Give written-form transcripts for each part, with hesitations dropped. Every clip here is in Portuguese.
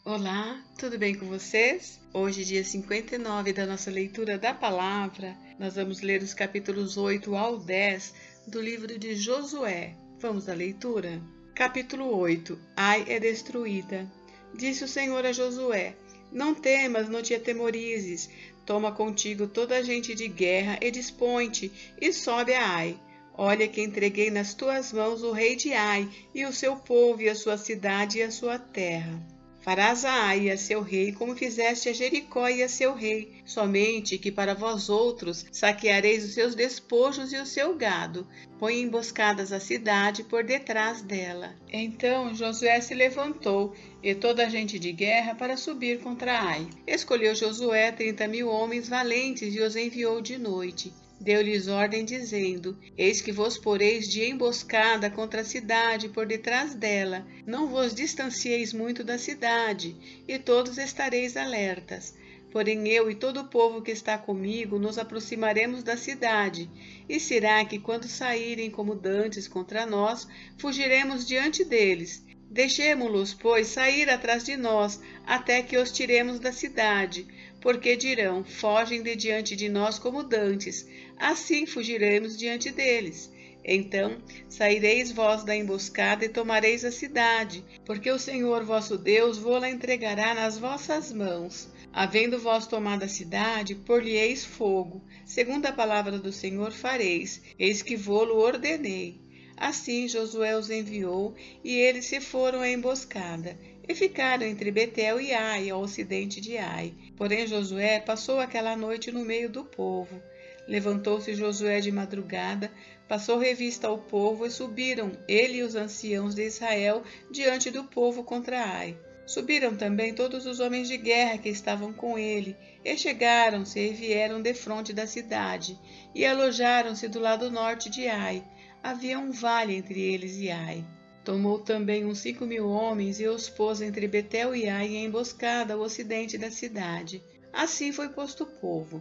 Olá, tudo bem com vocês? Hoje, dia 59 da nossa leitura da palavra, nós vamos ler os capítulos 8 ao 10 do livro de Josué. Vamos à leitura? Capítulo 8. Ai é destruída. Disse o Senhor a Josué: Não temas, não te atemorizes. Toma contigo toda a gente de guerra e dispõe-te e sobe a Ai. Olha que entreguei nas tuas mãos o rei de Ai, e o seu povo, e a sua cidade e a sua terra. Farás a Ai e a seu rei como fizeste a Jericó e a seu rei, somente que para vós outros saqueareis os seus despojos e o seu gado. Põe emboscadas a cidade por detrás dela. Então Josué se levantou, e toda a gente de guerra, para subir contra Ai. Escolheu Josué 30.000 homens valentes e os enviou de noite. Deu-lhes ordem, dizendo: Eis que vos poreis de emboscada contra a cidade por detrás dela. Não vos distancieis muito da cidade, e todos estareis alertas. Porém eu e todo o povo que está comigo nos aproximaremos da cidade. E será que, quando saírem como dantes contra nós, fugiremos diante deles? Deixemo-los, pois, sair atrás de nós, até que os tiremos da cidade, porque dirão: fogem de diante de nós como dantes, assim fugiremos diante deles. Então saireis vós da emboscada e tomareis a cidade, porque o Senhor vosso Deus vô-la entregará nas vossas mãos. Havendo vós tomado a cidade, por-lhe-eis fogo, segundo a palavra do Senhor fareis, eis que vô-lo ordenei. Assim Josué os enviou, e eles se foram à emboscada, e ficaram entre Betel e Ai, ao ocidente de Ai. Porém Josué passou aquela noite no meio do povo. Levantou-se Josué de madrugada, passou revista ao povo, e subiram ele e os anciãos de Israel diante do povo contra Ai. Subiram também todos os homens de guerra que estavam com ele, e chegaram-se e vieram defronte da cidade, e alojaram-se do lado norte de Ai. Havia um vale entre eles e Ai. Tomou também uns 5.000 homens e os pôs entre Betel e Ai em emboscada ao ocidente da cidade. Assim foi posto o povo,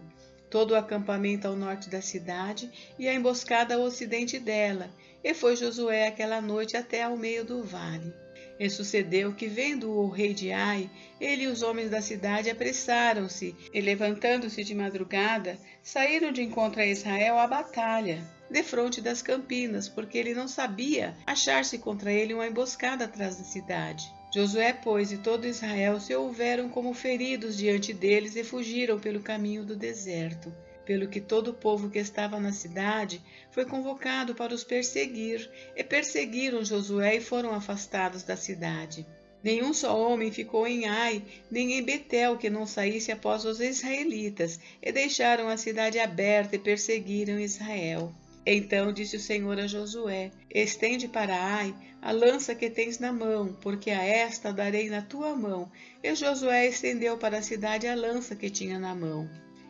todo o acampamento ao norte da cidade e a emboscada ao ocidente dela, e foi Josué aquela noite até ao meio do vale. E sucedeu que, vendo o rei de Ai, ele e os homens da cidade apressaram-se, e levantando-se de madrugada, saíram de encontro a Israel à batalha, defronte das campinas, porque ele não sabia achar-se contra ele uma emboscada atrás da cidade. Josué, pois, e todo Israel se houveram como feridos diante deles e fugiram pelo caminho do deserto. Pelo que todo o povo que estava na cidade foi convocado para os perseguir, e perseguiram Josué e foram afastados da cidade. Nenhum só homem ficou em Ai, nem em Betel, que não saísse após os israelitas, e deixaram a cidade aberta e perseguiram Israel. Então disse o Senhor a Josué: Estende para Ai a lança que tens na mão, porque a esta darei na tua mão. E Josué estendeu para a cidade a lança que tinha na mão.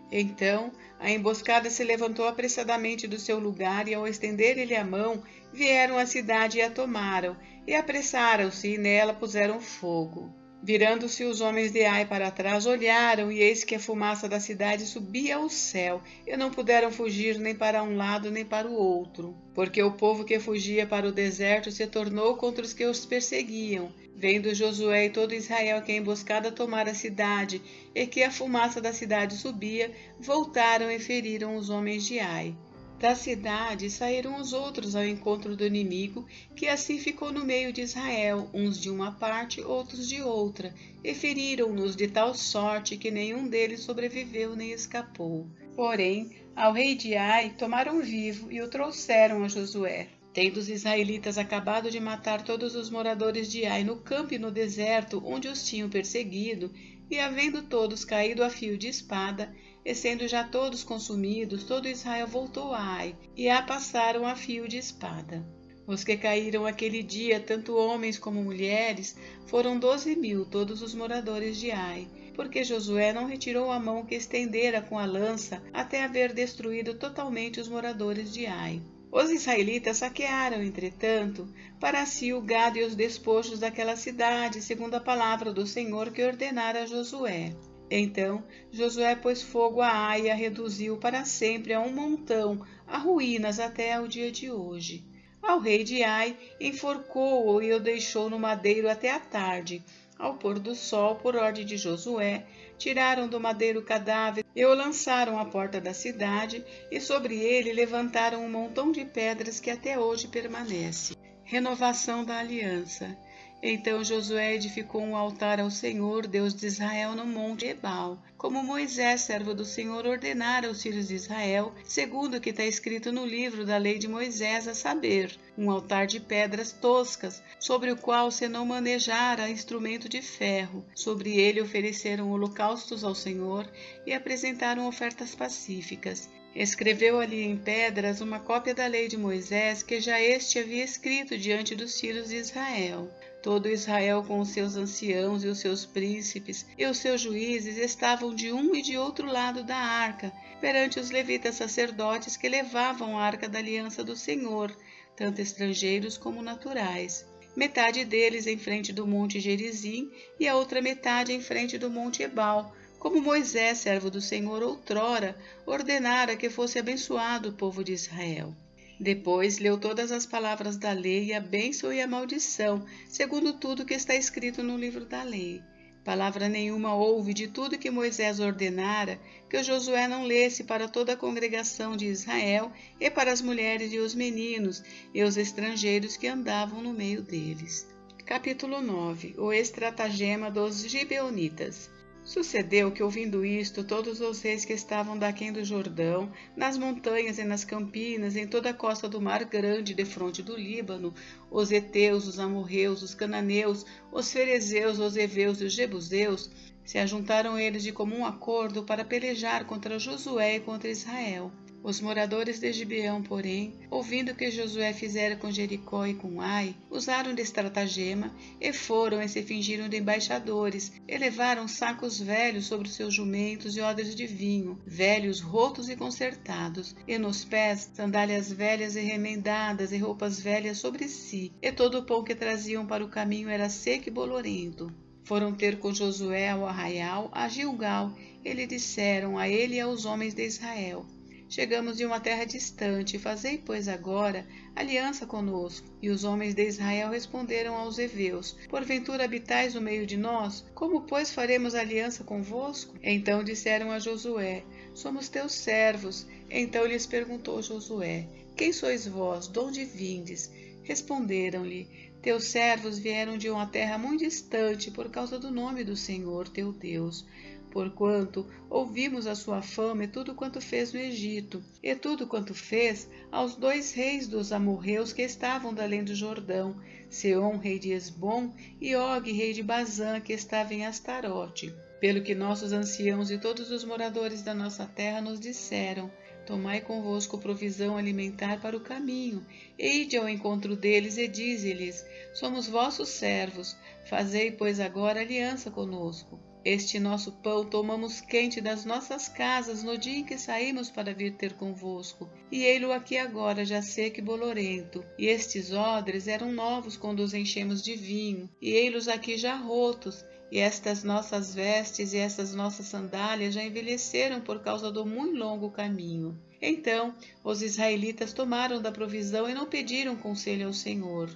Então a emboscada se levantou apressadamente do seu lugar, e ao estender-lhe a mão, vieram à cidade e a tomaram, e apressaram-se, e nela puseram fogo. Virando-se os homens de Ai para trás, olharam, e eis que a fumaça da cidade subia ao céu, e não puderam fugir nem para um lado nem para o outro, porque o povo que fugia para o deserto se tornou contra os que os perseguiam. Vendo Josué e todo Israel que a emboscada tomara a cidade, e que a fumaça da cidade subia, voltaram e feriram os homens de Ai. Da cidade saíram os outros ao encontro do inimigo, que assim ficou no meio de Israel, uns de uma parte, outros de outra, e feriram-nos de tal sorte que nenhum deles sobreviveu nem escapou. Porém, ao rei de Ai tomaram vivo e o trouxeram a Josué. Tendo os israelitas acabado de matar todos os moradores de Ai no campo e no deserto, onde os tinham perseguido, e havendo todos caído a fio de espada, e sendo já todos consumidos, todo Israel voltou a Ai, e a passaram a fio de espada. Os que caíram aquele dia, tanto homens como mulheres, foram 12.000, todos os moradores de Ai, porque Josué não retirou a mão que estendera com a lança, até haver destruído totalmente os moradores de Ai. Os israelitas saquearam, entretanto, para si o gado e os despojos daquela cidade, segundo a palavra do Senhor que ordenara a Josué. Então Josué pôs fogo a Ai e a reduziu para sempre a um montão, a ruínas até ao dia de hoje. Ao rei de Ai enforcou-o e o deixou no madeiro até a tarde. Ao pôr do sol, por ordem de Josué, tiraram do madeiro o cadáver e o lançaram à porta da cidade, e sobre ele levantaram um montão de pedras que até hoje permanece. Renovação da aliança. Então Josué edificou um altar ao Senhor, Deus de Israel, no monte Ebal, como Moisés, servo do Senhor, ordenara aos filhos de Israel, segundo o que está escrito no livro da lei de Moisés, a saber, um altar de pedras toscas, sobre o qual se não manejara instrumento de ferro. Sobre ele ofereceram holocaustos ao Senhor e apresentaram ofertas pacíficas. Escreveu ali em pedras uma cópia da lei de Moisés, que já este havia escrito diante dos filhos de Israel. Todo Israel, com os seus anciãos e os seus príncipes e os seus juízes, estavam de um e de outro lado da arca, perante os levitas sacerdotes que levavam a arca da aliança do Senhor, tanto estrangeiros como naturais. Metade deles em frente do monte Gerizim e a outra metade em frente do monte Ebal, como Moisés, servo do Senhor, outrora ordenara que fosse abençoado o povo de Israel. Depois leu todas as palavras da lei, a bênção e a maldição, segundo tudo que está escrito no livro da lei. Palavra nenhuma houve de tudo que Moisés ordenara, que Josué não lesse para toda a congregação de Israel e para as mulheres e os meninos e os estrangeiros que andavam no meio deles. Capítulo 9. O estratagema dos Gibeonitas. Sucedeu que, ouvindo isto, todos os reis que estavam daquém do Jordão, nas montanhas e nas campinas, em toda a costa do mar grande, defronte do Líbano, os heteus, os amorreus, os cananeus, os ferezeus, os heveus e os jebuseus, se ajuntaram eles de comum acordo para pelejar contra Josué e contra Israel. Os moradores de Gibeão, porém, ouvindo que Josué fizera com Jericó e com Ai, usaram de estratagema, e foram e se fingiram de embaixadores, e levaram sacos velhos sobre os seus jumentos e odres de vinho, velhos, rotos e consertados, e nos pés sandálias velhas e remendadas, e roupas velhas sobre si, e todo o pão que traziam para o caminho era seco e bolorento. Foram ter com Josué ao arraial, a Gilgal, e lhe disseram a ele e aos homens de Israel: Chegamos de uma terra distante, fazei, pois, agora aliança conosco. E os homens de Israel responderam aos heveus: Porventura habitais no meio de nós? Como, pois, faremos aliança convosco? Então disseram a Josué: Somos teus servos. Então lhes perguntou Josué: Quem sois vós? De onde vindes? Responderam-lhe: Teus servos vieram de uma terra muito distante por causa do nome do Senhor, teu Deus. Porquanto ouvimos a sua fama e tudo quanto fez no Egito, e tudo quanto fez aos 2 reis dos amorreus que estavam da além do Jordão, Seom, rei de Esbom, e Og, rei de Bazã, que estava em Astarote. Pelo que nossos anciãos e todos os moradores da nossa terra nos disseram: Tomai convosco provisão alimentar para o caminho, e ide ao encontro deles e dize-lhes: Somos vossos servos, fazei, pois, agora aliança conosco. Este nosso pão tomamos quente das nossas casas no dia em que saímos para vir ter convosco, e ei-lo aqui agora já seco e bolorento. E estes odres eram novos quando os enchemos de vinho, e ei-los aqui já rotos. E estas nossas vestes e estas nossas sandálias já envelheceram por causa do muito longo caminho. Então os israelitas tomaram da provisão e não pediram conselho ao Senhor.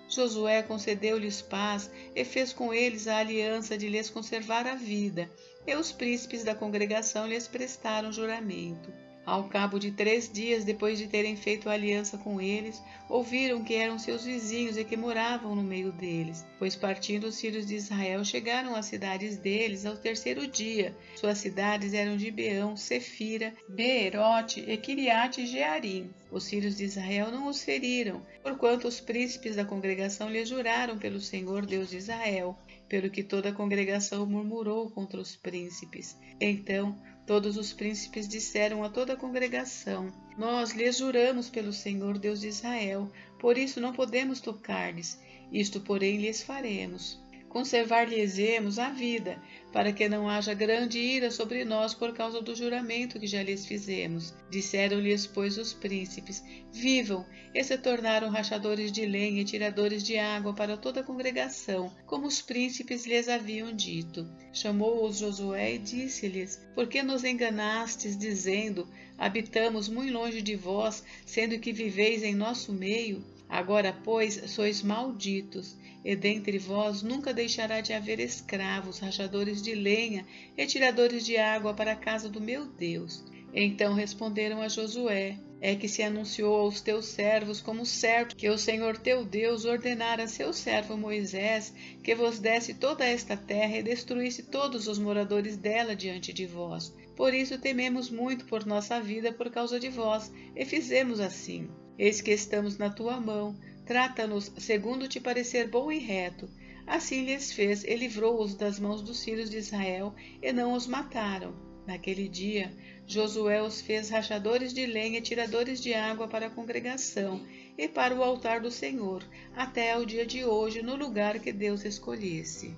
Josué concedeu-lhes paz e fez com eles a aliança de lhes conservar a vida, e os príncipes da congregação lhes prestaram juramento. Ao cabo de 3 dias depois de terem feito a aliança com eles, ouviram que eram seus vizinhos e que moravam no meio deles, pois partindo os filhos de Israel chegaram às cidades deles ao 3º dia. Suas cidades eram Gibeão, Sefira, Beerote e Quiriate Jearim. Os filhos de Israel não os feriram, porquanto os príncipes da congregação lhes juraram pelo Senhor Deus de Israel, pelo que toda a congregação murmurou contra os príncipes. Então todos os príncipes disseram a toda a congregação: Nós lhes juramos pelo Senhor Deus de Israel, por isso não podemos tocar-lhes. Isto, porém, lhes faremos: conservar-lhes-emos a vida, para que não haja grande ira sobre nós por causa do juramento que já lhes fizemos. Disseram-lhes, pois, os príncipes: Vivam! E se tornaram rachadores de lenha e tiradores de água para toda a congregação, como os príncipes lhes haviam dito. Chamou-os Josué e disse-lhes: Por que nos enganastes, dizendo: Habitamos muito longe de vós, sendo que viveis em nosso meio? Agora, pois, sois malditos. e dentre vós nunca deixará de haver escravos, rachadores de lenha e tiradores de água para a casa do meu Deus. Então responderam a Josué: é que se anunciou aos teus servos como certo que o Senhor teu Deus ordenara a seu servo Moisés que vos desse toda esta terra e destruísse todos os moradores dela diante de vós. Por isso tememos muito por nossa vida por causa de vós, e fizemos assim. Eis que estamos na tua mão, trata-nos segundo te parecer bom e reto. Assim lhes fez e livrou-os das mãos dos filhos de Israel, e não os mataram. Naquele dia, Josué os fez rachadores de lenha e tiradores de água para a congregação e para o altar do Senhor, até ao dia de hoje, no lugar que Deus escolhesse.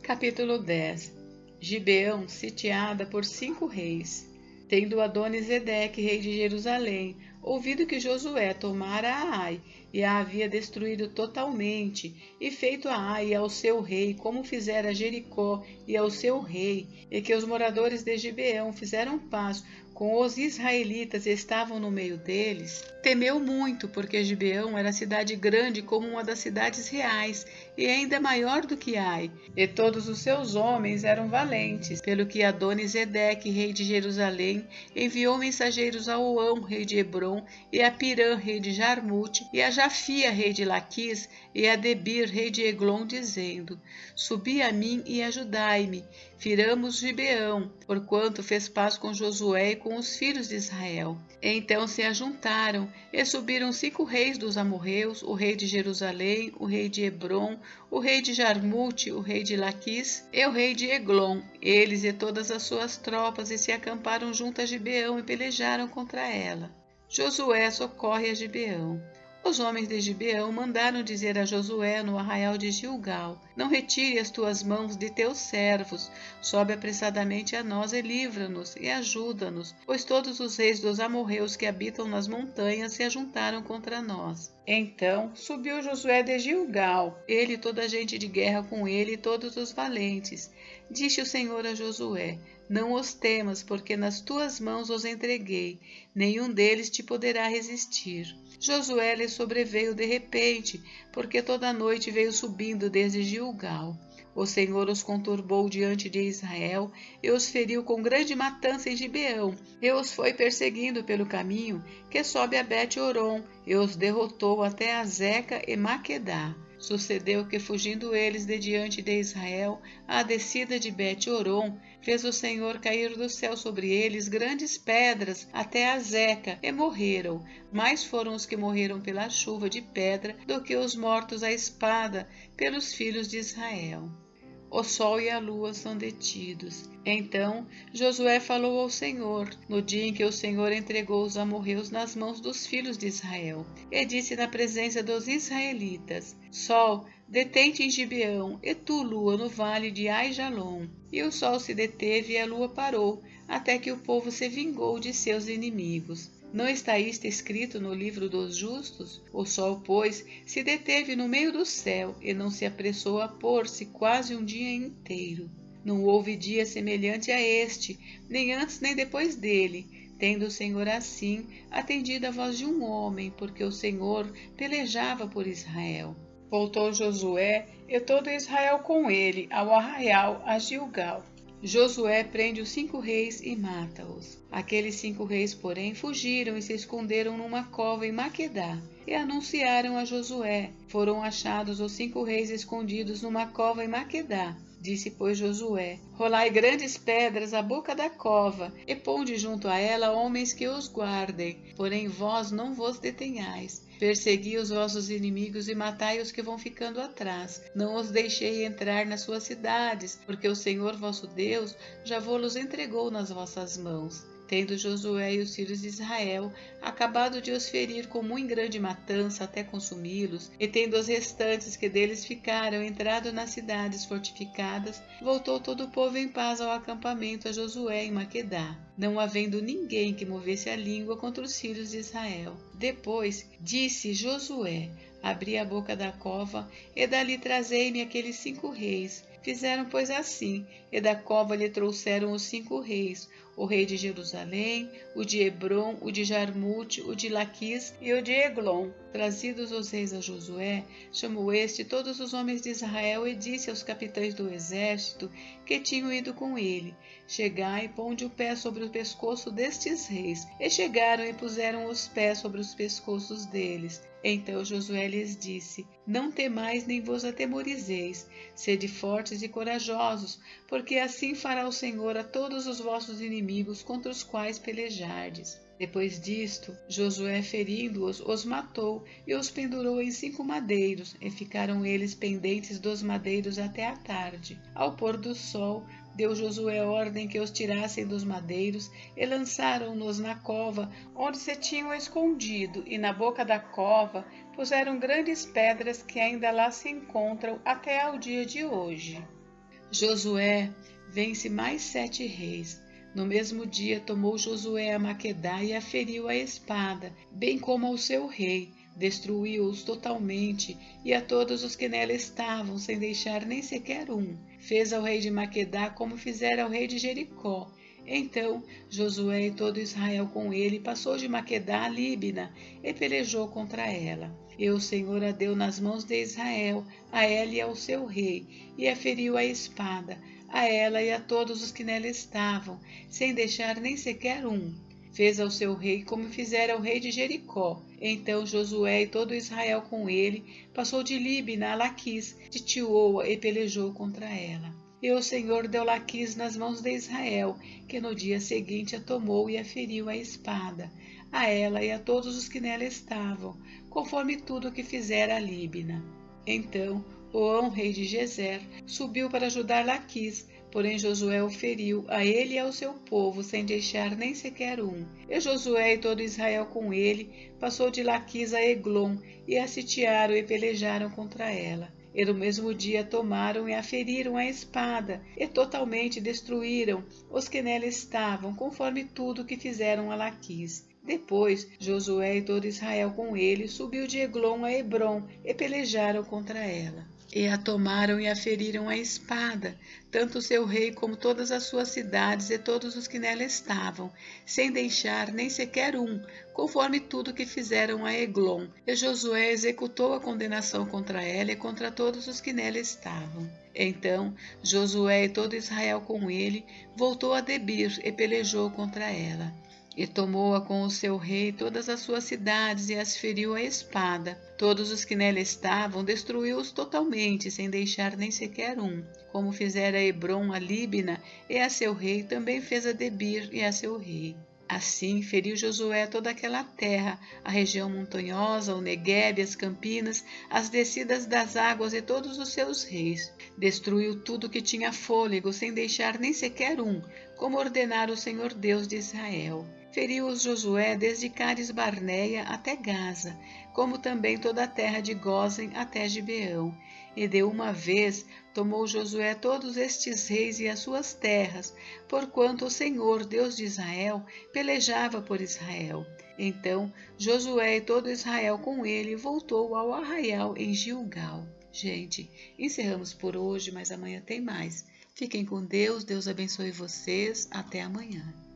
Capítulo 10. Gibeão, sitiada por 5 reis. Tendo Adoni-Zedeque, rei de Jerusalém, ouvido que Josué tomara a Ai e a havia destruído totalmente, e feito a Ai e ao seu rei, como fizera Jericó e ao seu rei, e que os moradores de Gibeão fizeram paz com os israelitas e estavam no meio deles, temeu muito, porque Gibeão era cidade grande como uma das cidades reais, e ainda maior do que Ai, e todos os seus homens eram valentes, pelo que Adoni-Zedeque, rei de Jerusalém, enviou mensageiros a Oão, rei de Hebrom, e a Pirã, rei de Jarmute, e a Jafia, rei de Laquis, e a Debir, rei de Eglon, dizendo: subi a mim e ajudai-me, firamos Gibeão, porquanto fez paz com Josué e com os filhos de Israel. Então se ajuntaram, e subiram 5 reis dos amorreus, o rei de Jerusalém, o rei de Hebrom, o rei de Jarmute, o rei de Laquis e o rei de Eglon, eles e todas as suas tropas, e se acamparam junto a Gibeão e pelejaram contra ela. Josué socorre a Gibeão. Os homens de Gibeão mandaram dizer a Josué no arraial de Gilgal: não retire as tuas mãos de teus servos, sobe apressadamente a nós e livra-nos e ajuda-nos, pois todos os reis dos amorreus que habitam nas montanhas se ajuntaram contra nós. Então subiu Josué de Gilgal, ele e toda a gente de guerra com ele e todos os valentes. Disse o Senhor a Josué: não os temas, porque nas tuas mãos os entreguei, nenhum deles te poderá resistir. Josué lhe sobreveio de repente, porque toda a noite veio subindo desde Gilgal. O Senhor os conturbou diante de Israel e os feriu com grande matança em Gibeão, e os foi perseguindo pelo caminho que sobe a Bet-Horon, e os derrotou até Azeca e Maquedá. Sucedeu que, fugindo eles de diante de Israel, à descida de Bet-Horon, fez o Senhor cair do céu sobre eles grandes pedras até Azeca, e morreram. Mais foram os que morreram pela chuva de pedra do que os mortos à espada pelos filhos de Israel. O sol e a lua são detidos. Então Josué falou ao Senhor, no dia em que o Senhor entregou os amorreus nas mãos dos filhos de Israel, e disse na presença dos israelitas: Sol, detente em Gibeão, e tu, lua, no vale de Ai-Jalon. E o sol se deteve e a lua parou, até que o povo se vingou de seus inimigos. Não está isto escrito no livro dos justos? O sol, pois, se deteve no meio do céu, e não se apressou a pôr-se quase um dia inteiro. Não houve dia semelhante a este, nem antes nem depois dele, tendo o Senhor assim atendido a voz de um homem, porque o Senhor pelejava por Israel. Voltou Josué e todo Israel com ele ao arraial a Gilgal. Josué prende os 5 reis e mata-os. Aqueles 5 reis, porém, fugiram e se esconderam numa cova em Maquedá, e anunciaram a Josué. Foram achados os 5 reis escondidos numa cova em Maquedá. Disse, pois, Josué: rolai grandes pedras à boca da cova, e ponde junto a ela homens que os guardem, porém vós não vos detenhais. Persegui os vossos inimigos e matai os que vão ficando atrás. Não os deixei entrar nas suas cidades, porque o Senhor vosso Deus já vos entregou nas vossas mãos. Tendo Josué e os filhos de Israel acabado de os ferir com muito grande matança até consumi-los, e tendo os restantes que deles ficaram entrado nas cidades fortificadas, voltou todo o povo em paz ao acampamento a Josué em Maquedá, não havendo ninguém que movesse a língua contra os filhos de Israel. Depois disse Josué: abri a boca da cova, e dali trazei-me aqueles 5 reis. Fizeram, pois, assim, e da cova lhe trouxeram os 5 reis, o rei de Jerusalém, o de Hebrom, o de Jarmute, o de Laquis e o de Eglon. Trazidos os reis a Josué, chamou este todos os homens de Israel e disse aos capitães do exército que tinham ido com ele: Chegai e ponde o pé sobre o pescoço destes reis. E chegaram e puseram os pés sobre os pescoços deles. Então Josué lhes disse: Não temais nem vos atemorizeis, sede fortes e corajosos, porque assim fará o Senhor a todos os vossos inimigos contra os quais pelejardes. Depois disto, Josué, ferindo-os, os matou e os pendurou em 5 madeiros, e ficaram eles pendentes dos madeiros até a tarde. Ao pôr do sol, deu Josué ordem que os tirassem dos madeiros e lançaram-nos na cova onde se tinham escondido, e na boca da cova puseram grandes pedras que ainda lá se encontram até ao dia de hoje. Josué vence mais 7 reis. No mesmo dia tomou Josué a Maquedá e a feriu à espada, bem como ao seu rei. Destruiu-os totalmente e a todos os que nela estavam, sem deixar nem sequer um. Fez ao rei de Maquedá como fizera ao rei de Jericó. Então Josué e todo Israel com ele passou de Maquedá a Líbina e pelejou contra ela. E o Senhor a deu nas mãos de Israel, a ela e ao seu rei, e a feriu à espada, a ela e a todos os que nela estavam, sem deixar nem sequer um. Fez ao seu rei como fizera ao rei de Jericó. Então Josué e todo Israel com ele passou de Líbina a Laquis, titiou-a e pelejou contra ela. E o Senhor deu Laquis nas mãos de Israel, que no dia seguinte a tomou e a feriu à espada, a ela e a todos os que nela estavam, conforme tudo o que fizera a Líbina. Então Oão, rei de Gezer, subiu para ajudar Laquis, porém Josué o feriu, a ele e ao seu povo, sem deixar nem sequer um. E Josué e todo Israel com ele passou de Laquis a Eglon, e a sitiaram e pelejaram contra ela. E no mesmo dia tomaram e a feriram à espada, e totalmente destruíram os que nela estavam, conforme tudo que fizeram a Laquis. Depois, Josué e todo Israel com ele subiu de Eglon a Hebrom, e pelejaram contra ela. E a tomaram e a feriram à espada, tanto o seu rei como todas as suas cidades e todos os que nela estavam, sem deixar nem sequer um, conforme tudo que fizeram a Eglon. E Josué executou a condenação contra ela e contra todos os que nela estavam. Então Josué e todo Israel com ele voltou a Debir e pelejou contra ela. E tomou-a com o seu rei todas as suas cidades e as feriu à espada. Todos os que nela estavam destruiu-os totalmente, sem deixar nem sequer um. Como fizera Hebrom a Líbina e a seu rei, também fez a Debir e a seu rei. Assim feriu Josué toda aquela terra, a região montanhosa, o Neguebe, as campinas, as descidas das águas e todos os seus reis. Destruiu tudo que tinha fôlego, sem deixar nem sequer um, como ordenara o Senhor Deus de Israel. Feriu-os Josué desde Cades Barneia até Gaza, como também toda a terra de Gósen até Gibeão. E de uma vez tomou Josué todos estes reis e as suas terras, porquanto o Senhor, Deus de Israel, pelejava por Israel. Então Josué e todo Israel com ele voltou ao arraial em Gilgal. Gente, encerramos por hoje, mas amanhã tem mais. Fiquem com Deus, Deus abençoe vocês. Até amanhã.